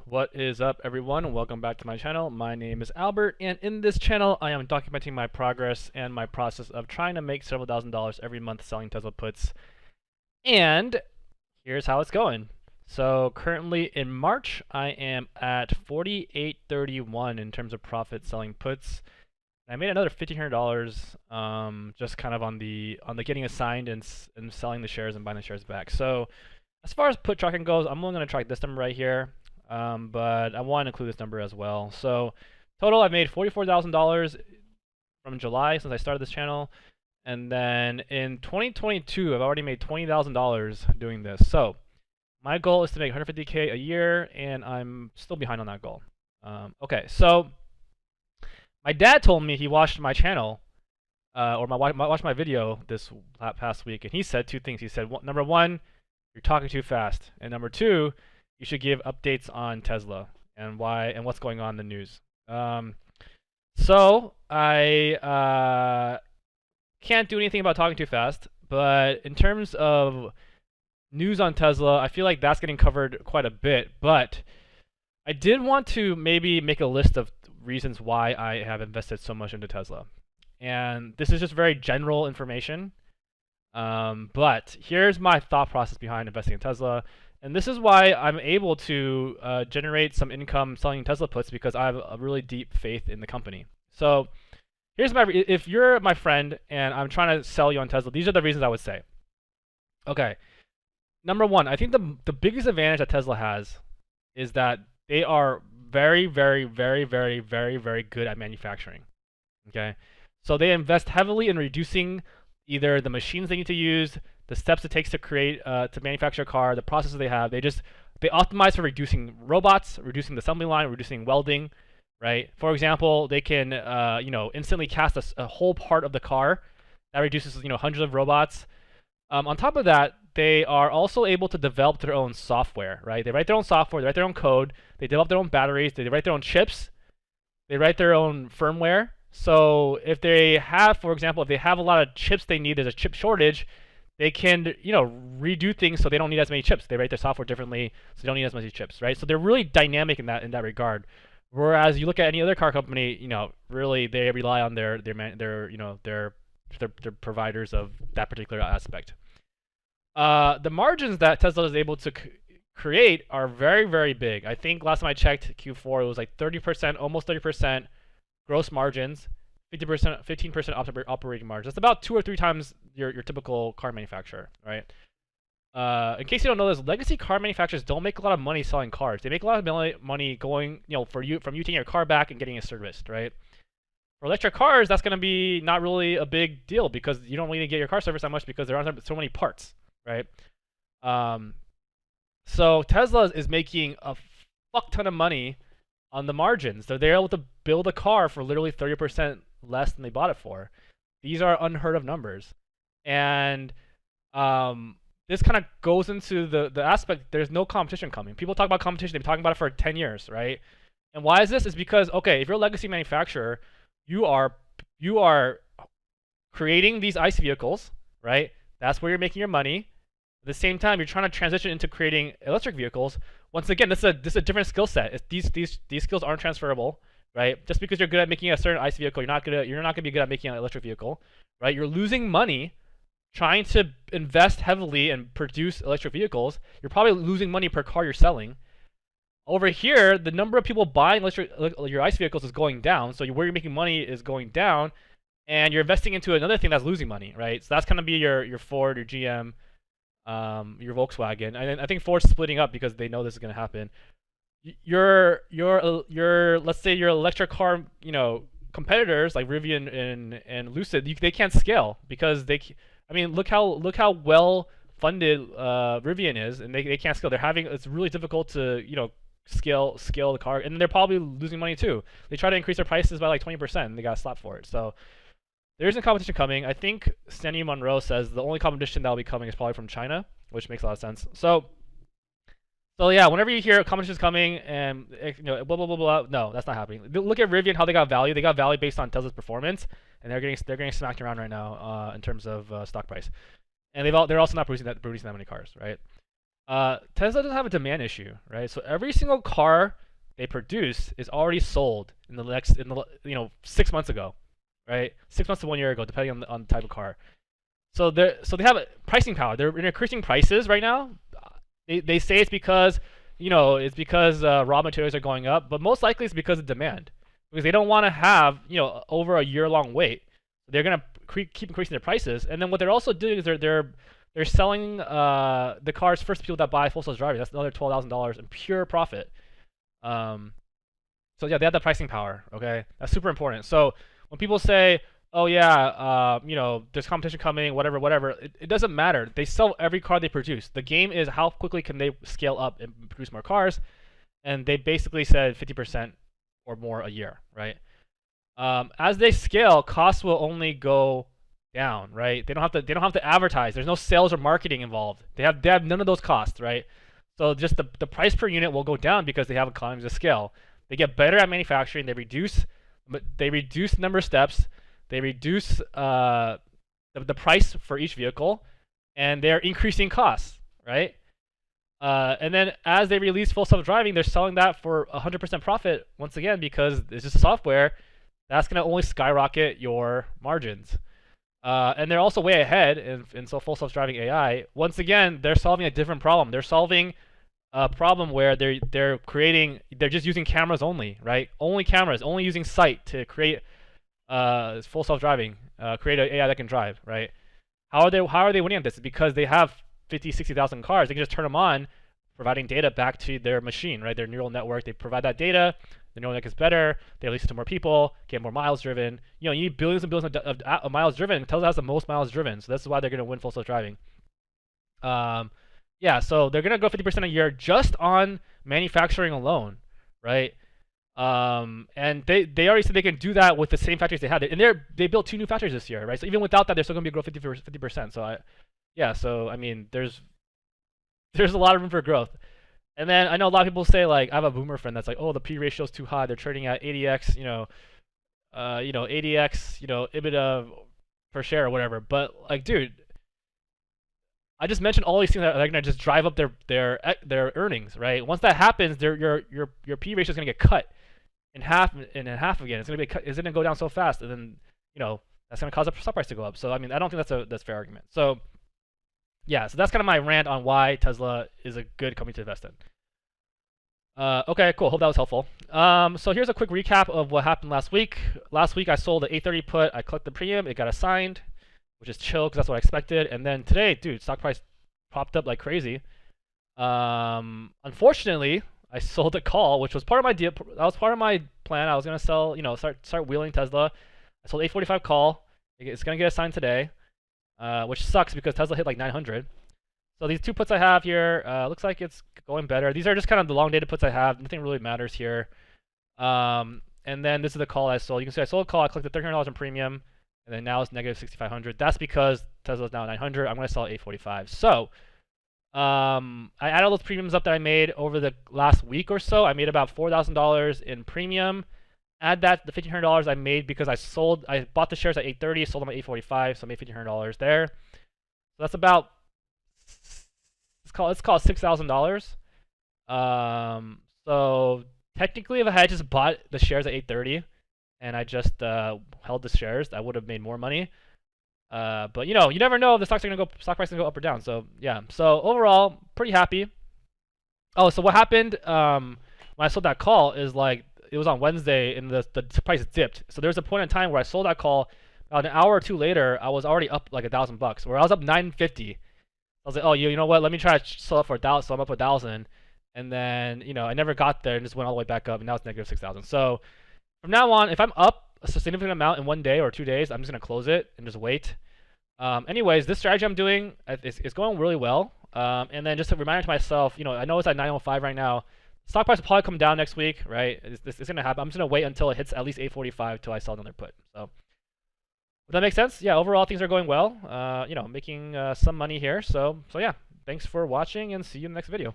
What is up, everyone? Welcome back to my channel. My name is Albert, and in this channel I am documenting my progress and my process of trying to make several $1,000s every month selling Tesla puts. And here's how it's going. So currently in March I am at 48.31 in terms of profit selling puts. I made another $1,500 just kind of on the getting assigned and selling the shares and buying the shares back. So as far as put tracking goes, I'm only going to track this number right here, but I want to include this number as well. So total, I've made $44,000 from July since I started this channel, and then in 2022, I've already made $20,000 doing this. So my goal is to make 150K a year, and I'm still behind on that goal. Okay, so my dad told me he watched my channel, or watched my video this past week, and he said two things. He said, number one, you're talking too fast, and number two, you should give updates on Tesla and why and what's going on in the news. So I can't do anything about talking too fast, but in terms of news on Tesla, I feel like that's getting covered quite a bit. But I did want to maybe make a list of reasons why I have invested so much into Tesla. And this is just very general information. But here's my thought process behind investing in Tesla. And this is why I'm able to generate some income selling Tesla puts, because I have a really deep faith in the company. So here's if you're my friend and I'm trying to sell you on Tesla, these are the reasons I would say. Okay. Number one, I think the biggest advantage that Tesla has is that they are very, very, very, very, very, very good at manufacturing. Okay. So they invest heavily in reducing either the machines they need to use, the steps it takes to create, to manufacture a car, the processes they have. They optimize for reducing robots, reducing the assembly line, reducing welding, right? For example, they can, instantly cast a whole part of the car. That reduces, hundreds of robots. On top of that, they are also able to develop their own software, right? They write their own software, they write their own code, they develop their own batteries, they write their own chips, they write their own firmware. So if they have, for example, if they have a lot of chips they need, there's a chip shortage, they can, redo things so they don't need as many chips. They write their software differently, so they don't need as many chips, right? So they're really dynamic in that regard. Whereas you look at any other car company, really they rely on their providers of that particular aspect. The margins that Tesla is able to create are very, very big. I think last time I checked Q4, it was like 30%, almost 30% gross margins, 50%, 15% operating margins. That's about 2 or 3 times your typical car manufacturer, right? In case you don't know this, legacy car manufacturers don't make a lot of money selling cars. They make a lot of money going, from you taking your car back and getting it serviced, right? For electric cars, that's going to be not really a big deal because you don't really need to get your car serviced that much because there aren't so many parts, right? So Tesla is making a fuck ton of money on the margins. So they're able to build a car for literally 30% less than they bought it for. These are unheard of numbers. And this kind of goes into the aspect, there's no competition coming. People talk about competition, they've been talking about it for 10 years, right? And why is this? It's because, okay, if you're a legacy manufacturer, you are creating these ICE vehicles, right? That's where you're making your money. At the same time, you're trying to transition into creating electric vehicles. Once again, this is a different skill set. These skills aren't transferable, right? Just because you're good at making a certain ICE vehicle, you're not gonna be good at making an electric vehicle, right? You're losing money trying to invest heavily and produce electric vehicles. You're probably losing money per car you're selling. Over here, the number of people buying your ICE vehicles is going down, so where you're making money is going down, and you're investing into another thing that's losing money, right? So that's gonna be your Ford, your GM, your Volkswagen. And I think Ford's splitting up because they know this is gonna happen. Your let's say your electric car, competitors like Rivian and Lucid, they can't scale because look how well funded Rivian is, and they can't scale. It's really difficult to scale the car, and they're probably losing money too. They try to increase their prices by like 20%, and they got slapped for it. So there isn't competition coming. I think Stanley Monroe says the only competition that will be coming is probably from China, which makes a lot of sense. So yeah, whenever you hear competition is coming and blah blah blah blah, no, that's not happening. Look at Rivian, how they got value. They got value based on Tesla's performance, and they're getting smacked around right now in terms of stock price. And they're also not producing that many cars, right? Tesla doesn't have a demand issue, right? So every single car they produce is already sold in the 6 months ago, right? 6 months to 1 year ago, depending on the type of car. So they have a pricing power. They're increasing prices right now. They say it's because raw materials are going up, but most likely it's because of demand, because they don't want to have over a year long wait. They're gonna keep increasing their prices, and then what they're also doing is they're selling the cars first to people that buy full self-driving. That's another $12,000 in pure profit. Um, so yeah, they have the pricing power. Okay, that's super important. So when people say, "Oh yeah, there's competition coming," whatever, it doesn't matter. They sell every car they produce. The game is how quickly can they scale up and produce more cars, and they basically said 50% or more a year, right? As they scale, costs will only go down, right? They don't have to advertise. There's no sales or marketing involved. They have none of those costs, right? So just the price per unit will go down because they have economies of scale. They get better at manufacturing. They reduce the number of steps. They reduce the price for each vehicle, and they're increasing costs, right? And then as they release full self-driving, they're selling that for 100% profit once again, because it's just software. That's going to only skyrocket your margins. And they're also way ahead in full self-driving AI. Once again, they're solving a different problem. They're solving a problem where they're just using cameras only, right? Only cameras, only using sight to create full self-driving, create an AI that can drive, right? How are they winning at this? It's because they have 50, 60,000 cars. They can just turn them on, providing data back to their machine, right? Their neural network. They provide that data. The neural network is better. They release it to more people, get more miles driven. You need billions and billions of miles driven. Tesla has the most miles driven, so that's why they're going to win full self-driving. Yeah, so they're going to go 50% a year just on manufacturing alone, right? And they already said they can do that with the same factories they had. And they built 2 new factories this year, right? So even without that, they're still going to be grow 50%. So I mean, there's a lot of room for growth. And then I know a lot of people say, like, I have a boomer friend that's like, oh, the P ratio is too high. They're trading at 80x, 80x, EBITDA per share or whatever. But like, dude, I just mentioned all these things that are gonna just drive up their earnings, right? Once that happens, your P ratio is gonna get cut in half again. It's gonna go down so fast, and then that's gonna cause the stock price to go up. So I mean, I don't think that's a fair argument. So yeah, so that's kind of my rant on why Tesla is a good company to invest in. Okay, cool. Hope that was helpful. So here's a quick recap of what happened last week. Last week I sold the 830 put. I collected the premium. It got assigned, which is chill because that's what I expected. And then today, dude, stock price popped up like crazy. Unfortunately, I sold a call, which was part of my deal. That was part of my plan. I was gonna sell, start wheeling Tesla. I sold 845 call. It's gonna get assigned today, which sucks because Tesla hit like 900. So these 2 puts I have here, looks like it's going better. These are just kind of the long dated puts I have. Nothing really matters here. And then this is the call I sold. You can see I sold a call. I collected $1,300 in premium, and then now it's negative 6,500. That's because Tesla's now 900. I'm going to sell at 845. So I added all those premiums up that I made over the last week or so. I made about $4,000 in premium. Add that the $1,500 I made because I bought the shares at 830, sold them at 845, so I made $1,500 there. So that's about let's call it $6,000. So technically, if I had just bought the shares at 830 and I just held the shares, I would have made more money. But you never know if the stock price is gonna go up or down. So yeah. So overall, pretty happy. Oh, so what happened when I sold that call is, like, it was on Wednesday and the price dipped. So there was a point in time where I sold that call. About an hour or 2 later, I was already up like $1,000, where I was up 950. I was like, oh, you know what? Let me try to sell it for 1,000. So I'm up 1,000, and then I never got there and just went all the way back up, and now it's negative 6,000. So from now on, if I'm up a significant amount in 1 day or 2 days, I'm just gonna close it and just wait. Anyways, this strategy I'm doing is going really well. And then just a reminder to myself, I know it's at 905 right now. Stock price will probably come down next week, right? It's gonna happen. I'm just gonna wait until it hits at least 845 till I sell another put. So. Does that make sense? Yeah, overall things are going well. Making some money here. So yeah, thanks for watching and see you in the next video.